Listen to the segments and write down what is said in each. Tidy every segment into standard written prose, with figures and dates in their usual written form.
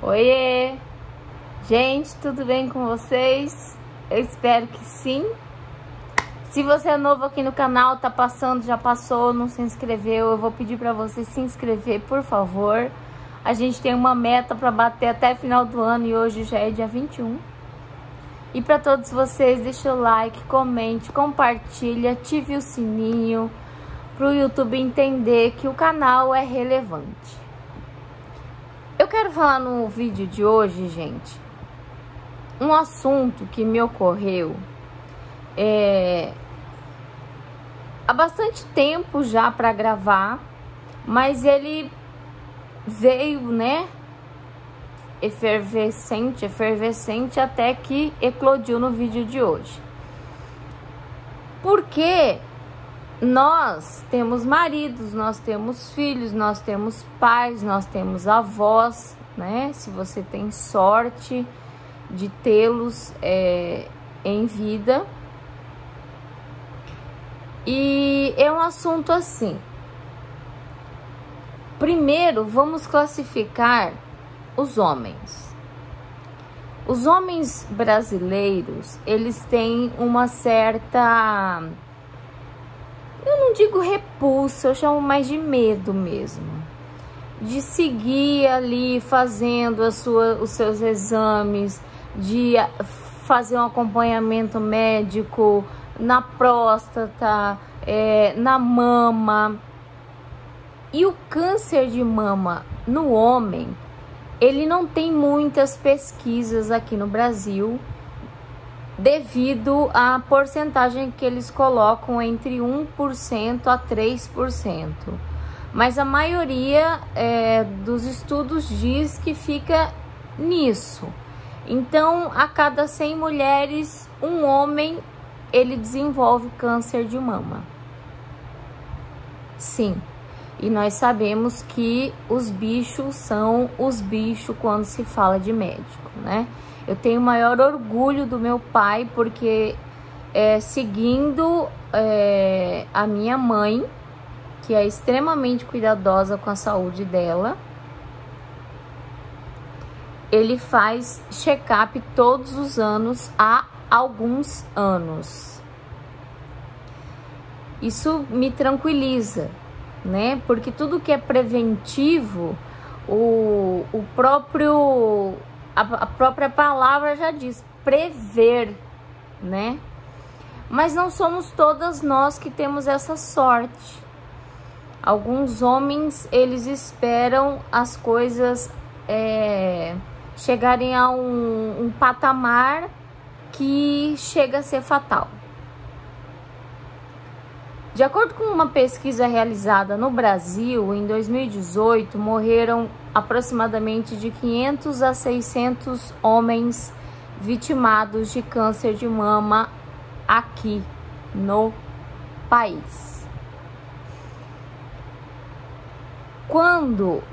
Oiê! Gente, tudo bem com vocês? Eu espero que sim. Se você é novo aqui no canal, tá passando, já passou, não se inscreveu, eu vou pedir pra você se inscrever, por favor. A gente tem uma meta pra bater até final do ano e hoje já é dia 21. E pra todos vocês, deixa o like, comente, compartilhe, ative o sininho pro YouTube entender que o canal é relevante. Eu quero falar no vídeo de hoje, gente, um assunto que me ocorreu há bastante tempo já para gravar, mas ele veio, né, efervescente até que eclodiu no vídeo de hoje. Porque nós temos maridos, nós temos filhos, nós temos pais, nós temos avós, né? Se você tem sorte de tê-los em vida. E é um assunto assim. Primeiro, vamos classificar os homens. Os homens brasileiros, eles têm uma certa... eu não digo repulsa, eu chamo mais de medo mesmo. De seguir ali fazendo os seus exames, de fazer um acompanhamento médico na próstata, na mama. E o câncer de mama no homem, ele não tem muitas pesquisas aqui no Brasil, devido à porcentagem que eles colocam entre 1% a 3%. Mas a maioria dos estudos diz que fica nisso. Então, a cada 100 mulheres, um homem, ele desenvolve câncer de mama. Sim, e nós sabemos que os bichos são os bichos quando se fala de médico, né? Eu tenho o maior orgulho do meu pai, porque seguindo a minha mãe, que é extremamente cuidadosa com a saúde dela, ele faz check-up todos os anos há alguns anos. Isso me tranquiliza, né? Porque tudo que é preventivo, a própria palavra já diz, prever, né? Mas não somos todas nós que temos essa sorte. Alguns homens, eles esperam as coisas chegarem a um patamar que chega a ser fatal. De acordo com uma pesquisa realizada no Brasil, em 2018, morreram aproximadamente de 500 a 600 homens vitimados de câncer de mama aqui no país. Quando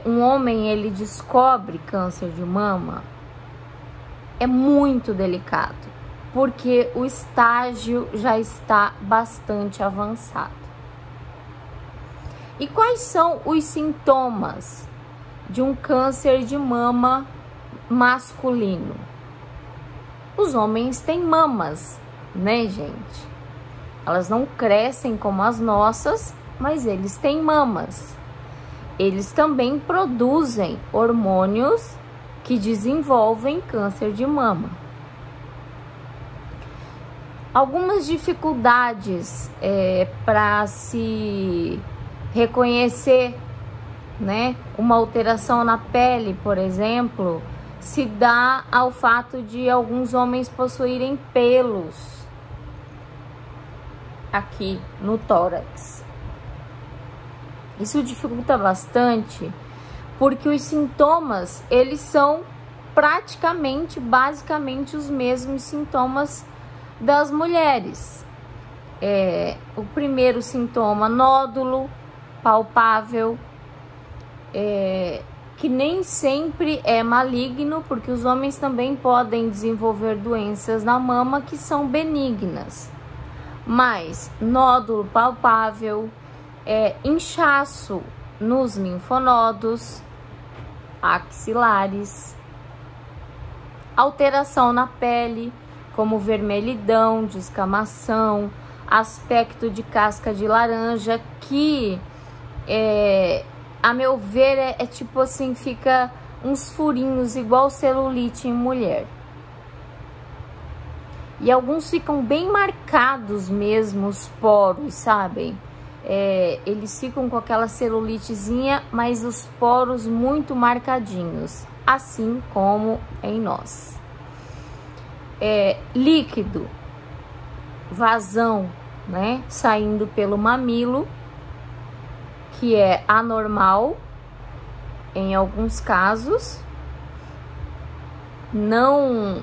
um homem ele descobre câncer de mama, é muito delicado, porque o estágio já está bastante avançado. E quais são os sintomas de um câncer de mama masculino? Os homens têm mamas, né, gente? Elas não crescem como as nossas, mas eles têm mamas. Eles também produzem hormônios que desenvolvem câncer de mama. Algumas dificuldades para se reconhecer, né, uma alteração na pele, por exemplo, se dá ao fato de alguns homens possuírem pelos aqui no tórax. Isso dificulta bastante, porque os sintomas, eles são basicamente os mesmos sintomas das mulheres. O primeiro sintoma, nódulo palpável, que nem sempre é maligno, porque os homens também podem desenvolver doenças na mama que são benignas. Mas nódulo palpável, inchaço nos linfonodos, axilares. Alteração na pele, como vermelhidão, descamação, aspecto de casca de laranja, que a meu ver é tipo assim, fica uns furinhos igual celulite em mulher. E alguns ficam bem marcados mesmo, os poros, sabem? Eles ficam com aquela celulitezinha, mas os poros muito marcadinhos, assim como em nós. Líquido, vazão, né? Saindo pelo mamilo, que é anormal em alguns casos, não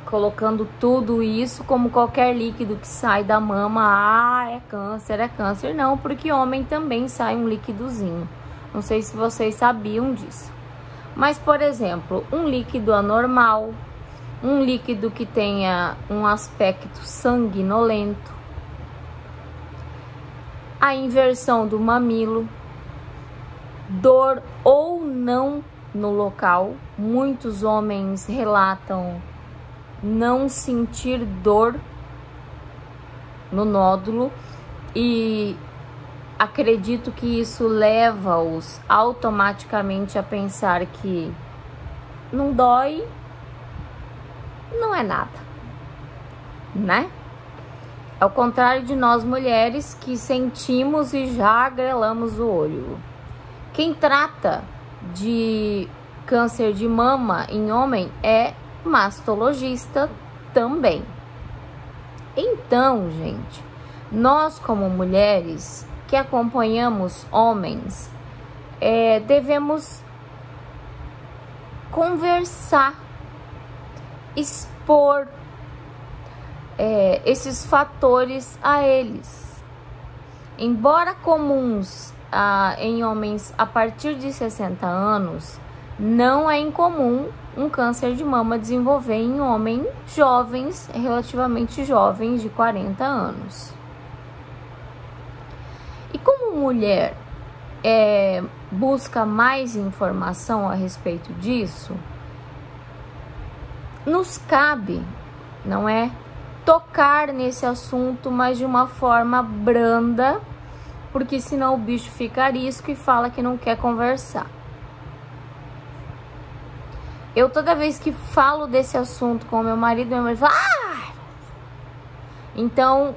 colocando tudo isso como qualquer líquido que sai da mama, é câncer, não, porque homem também sai um líquidozinho. Não sei se vocês sabiam disso. Mas, por exemplo, um líquido anormal, um líquido que tenha um aspecto sanguinolento, a inversão do mamilo, dor ou não no local. Muitos homens relatam não sentir dor no nódulo e acredito que isso leva-os automaticamente a pensar que não dói, não é nada, né? Ao contrário de nós mulheres que sentimos e já agrelamos o olho. Quem trata de câncer de mama em homem é mastologista também. Então, gente, nós como mulheres que acompanhamos homens, devemos conversar, expor esses fatores a eles. Embora comuns em homens a partir de 60 anos, não é incomum um câncer de mama desenvolver em homens jovens, relativamente jovens, de 40 anos. E como mulher busca mais informação a respeito disso, nos cabe, não é, tocar nesse assunto, mas de uma forma branda, porque senão o bicho fica arisco e fala que não quer conversar. Eu toda vez que falo desse assunto com meu marido fala, Então,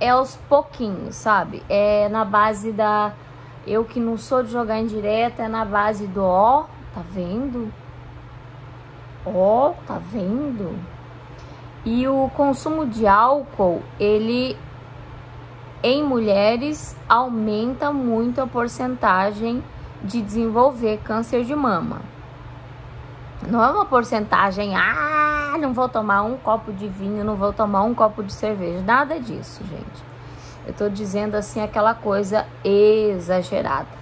aos pouquinhos, sabe? É na base da... Eu que não sou de jogar indireta, é na base do tá vendo? Tá vendo? E o consumo de álcool, ele, em mulheres, aumenta muito a porcentagem de desenvolver câncer de mama. Não é uma porcentagem, não vou tomar um copo de vinho, não vou tomar um copo de cerveja. Nada disso, gente. Eu tô dizendo assim, aquela coisa exagerada.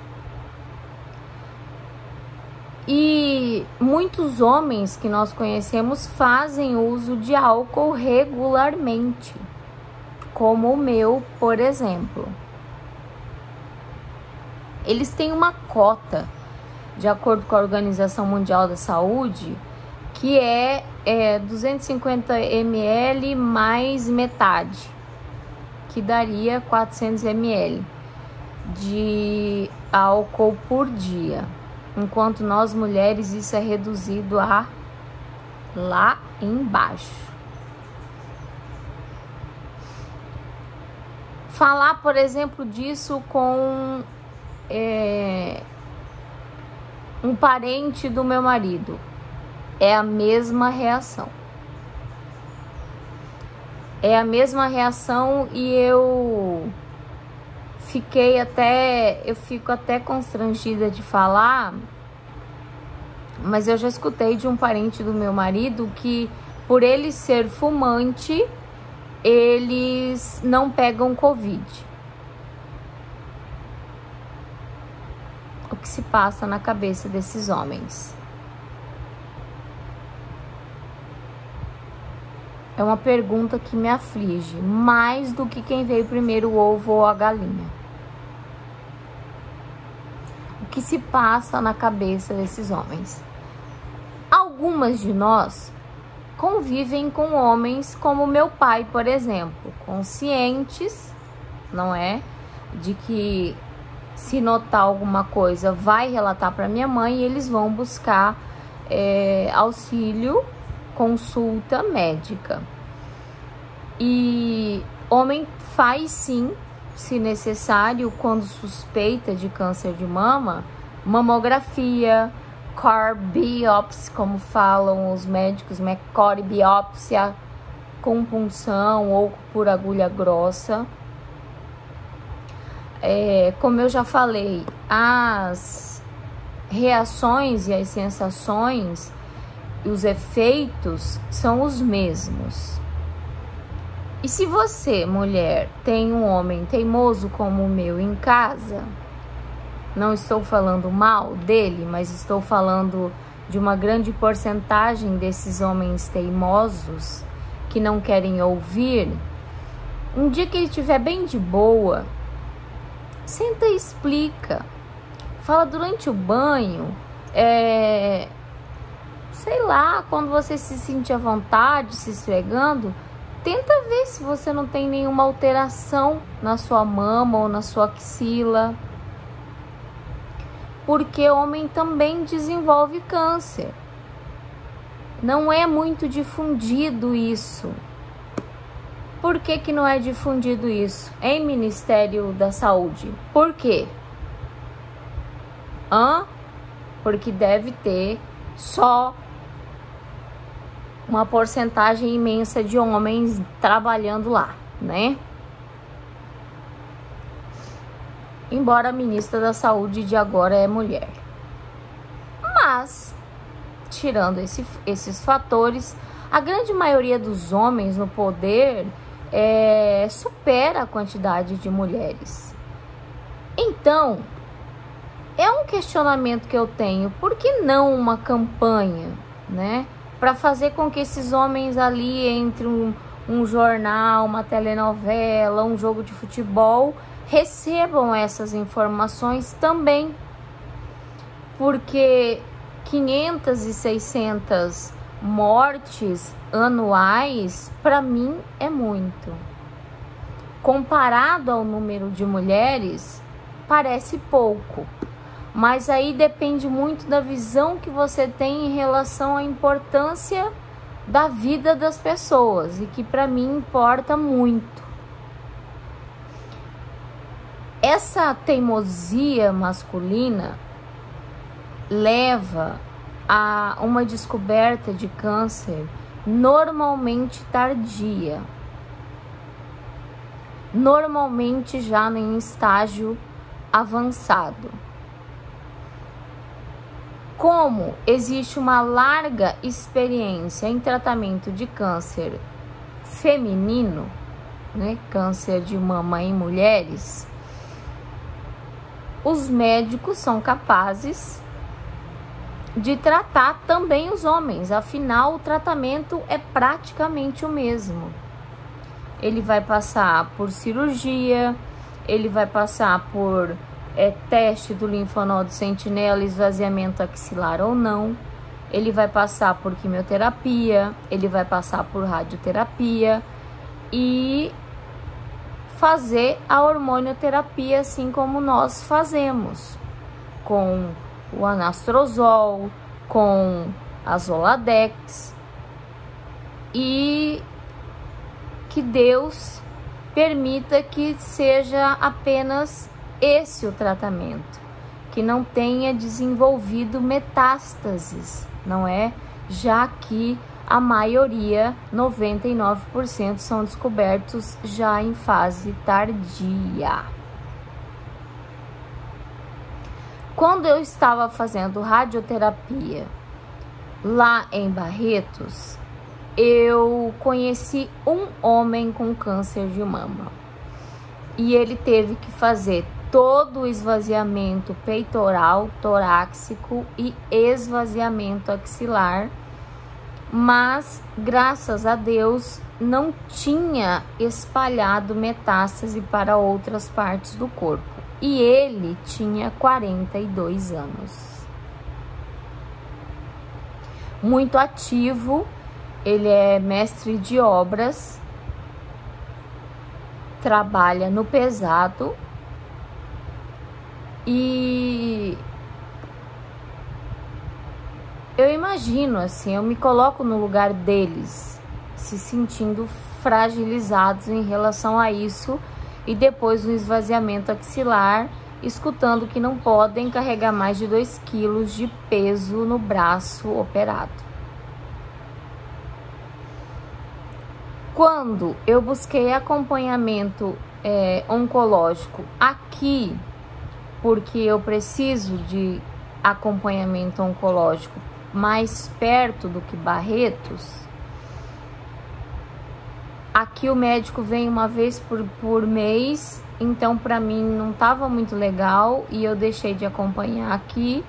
E muitos homens que nós conhecemos fazem uso de álcool regularmente, como o meu, por exemplo. Eles têm uma cota, de acordo com a Organização Mundial da Saúde, que é 250 ml mais metade, que daria 400 ml de álcool por dia. Enquanto nós mulheres isso é reduzido a lá embaixo. Falar, por exemplo, disso com um parente do meu marido, é a mesma reação. É a mesma reação e eu fico até constrangida de falar, mas eu já escutei de um parente do meu marido que, por ele ser fumante, eles não pegam Covid. O que se passa na cabeça desses homens? É uma pergunta que me aflige, mais do que quem veio primeiro, o ovo ou a galinha. O que se passa na cabeça desses homens. Algumas de nós convivem com homens como meu pai, por exemplo, conscientes, não é? De que se notar alguma coisa, vai relatar para minha mãe e eles vão buscar auxílio, consulta médica. E homem faz sim, se necessário, quando suspeita de câncer de mama, mamografia, core biopsy, como falam os médicos, core biópsia com punção ou por agulha grossa. Como eu já falei, as reações e as sensações e os efeitos são os mesmos. E se você, mulher, tem um homem teimoso como o meu em casa, não estou falando mal dele, mas estou falando de uma grande porcentagem desses homens teimosos que não querem ouvir, um dia que ele estiver bem de boa, senta e explica. Fala durante o banho, sei lá, quando você se sentir à vontade, se esfregando, tenta ver se você não tem nenhuma alteração na sua mama ou na sua axila. Porque homem também desenvolve câncer. Não é muito difundido isso. Por que que não é difundido isso em Ministério da Saúde? Por quê? Porque deve ter só uma porcentagem imensa de homens trabalhando lá, né? Embora a ministra da Saúde de agora é mulher. Mas, tirando esses fatores, a grande maioria dos homens no poder supera a quantidade de mulheres. Então, é um questionamento que eu tenho. Por que não uma campanha, né? Para fazer com que esses homens ali, entre um jornal, uma telenovela, um jogo de futebol, recebam essas informações também. Porque 500 e 600 mortes anuais, para mim, é muito. Comparado ao número de mulheres, parece pouco. Mas aí depende muito da visão que você tem em relação à importância da vida das pessoas, e que para mim importa muito. Essa teimosia masculina leva a uma descoberta de câncer normalmente tardia, normalmente já em estágio avançado. Como existe uma larga experiência em tratamento de câncer feminino, né, câncer de mama em mulheres, os médicos são capazes de tratar também os homens. Afinal, o tratamento é praticamente o mesmo. Ele vai passar por cirurgia, ele vai passar por teste do linfonodo sentinela, esvaziamento axilar ou não. Ele vai passar por quimioterapia, ele vai passar por radioterapia e fazer a hormonioterapia, assim como nós fazemos, com o anastrozol, com a Zoladex. E que Deus permita que seja apenas esse o tratamento, que não tenha desenvolvido metástases, não é? Já que a maioria, 99%, são descobertos já em fase tardia. Quando eu estava fazendo radioterapia lá em Barretos, eu conheci um homem com câncer de mama. E ele teve que fazer todo o esvaziamento peitoral, torácico e esvaziamento axilar, mas graças a Deus não tinha espalhado metástase para outras partes do corpo. e ele tinha 42 anos. Muito ativo, ele é mestre de obras, trabalha no pesado e eu imagino assim, eu me coloco no lugar deles, se sentindo fragilizados em relação a isso, e depois um esvaziamento axilar, escutando que não podem carregar mais de 2 quilos de peso no braço operado. Quando eu busquei acompanhamento oncológico aqui, porque eu preciso de acompanhamento oncológico mais perto do que Barretos, aqui o médico vem uma vez por mês, então para mim não estava muito legal e eu deixei de acompanhar aqui.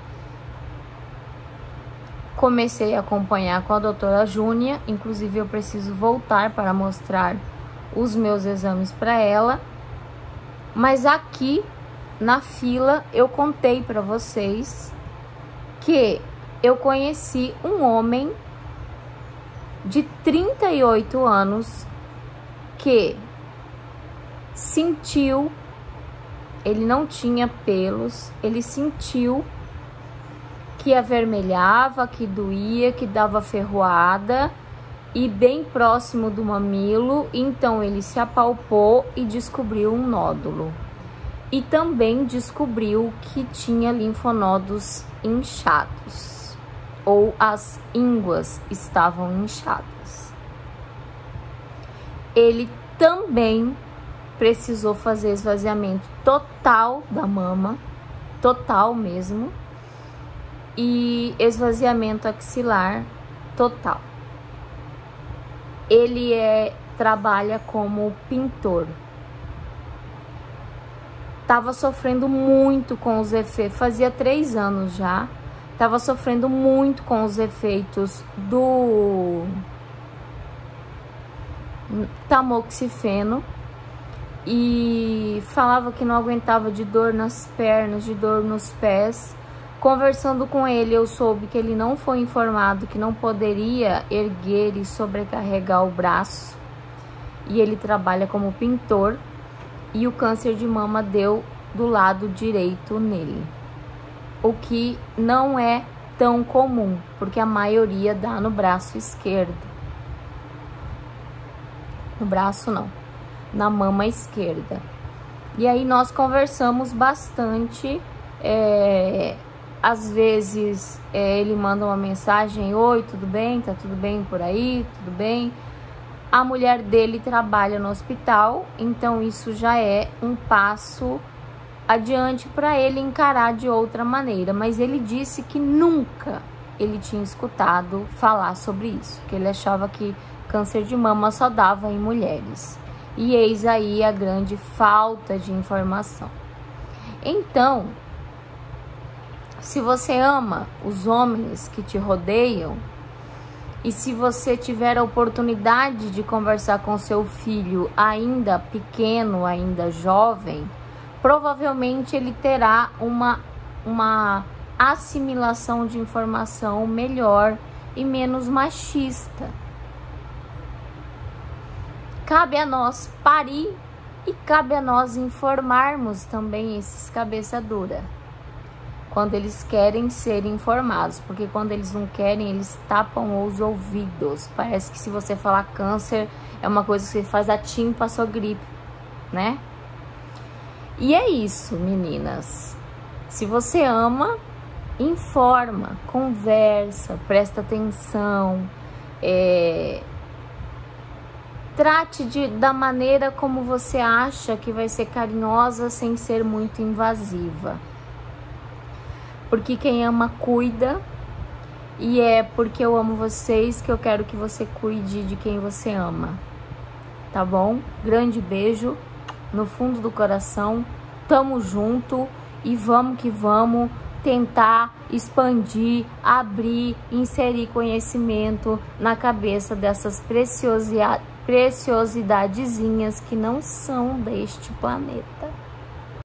Comecei a acompanhar com a doutora Júnia, inclusive eu preciso voltar para mostrar os meus exames para ela. Mas aqui na fila eu contei para vocês que eu conheci um homem de 38 anos que sentiu, ele não tinha pelos, ele sentiu que avermelhava, que doía, que dava ferroada e bem próximo do mamilo. Então ele se apalpou e descobriu um nódulo. E também descobriu que tinha linfonodos inchados, ou as ínguas estavam inchadas. Ele também precisou fazer esvaziamento total da mama, total mesmo, e esvaziamento axilar total. Ele trabalha como pintor. Tava sofrendo muito com os efeitos, fazia 3 anos já, tava sofrendo muito com os efeitos do tamoxifeno e falava que não aguentava de dor nas pernas, de dor nos pés. Conversando com ele, eu soube que ele não foi informado que não poderia erguer e sobrecarregar o braço, e ele trabalha como pintor, e o câncer de mama deu do lado direito nele, o que não é tão comum, porque a maioria dá no braço esquerdo. No braço não, na mama esquerda. E aí nós conversamos bastante, às vezes ele manda uma mensagem: oi, tudo bem? Tá tudo bem por aí? Tudo bem? A mulher dele trabalha no hospital, então isso já é um passo adiante para ele encarar de outra maneira. Mas ele disse que nunca ele tinha escutado falar sobre isso, que ele achava que câncer de mama só dava em mulheres. E eis aí a grande falta de informação. Então, se você ama os homens que te rodeiam, e se você tiver a oportunidade de conversar com seu filho ainda pequeno, ainda jovem, provavelmente ele terá uma assimilação de informação melhor e menos machista. Cabe a nós parir e cabe a nós informarmos também esses cabeça dura, quando eles querem ser informados, porque quando eles não querem, eles tapam os ouvidos. Parece que se você falar câncer, é uma coisa que você faz a timpa a sua gripe, né? E é isso, meninas. Se você ama, informa, conversa, presta atenção, trate da maneira como você acha que vai ser carinhosa, sem ser muito invasiva. Porque quem ama cuida, e é porque eu amo vocês que eu quero que você cuide de quem você ama, tá bom? Grande beijo no fundo do coração, tamo junto e vamos que vamos tentar expandir, abrir, inserir conhecimento na cabeça dessas preciosidadezinhas que não são deste planeta.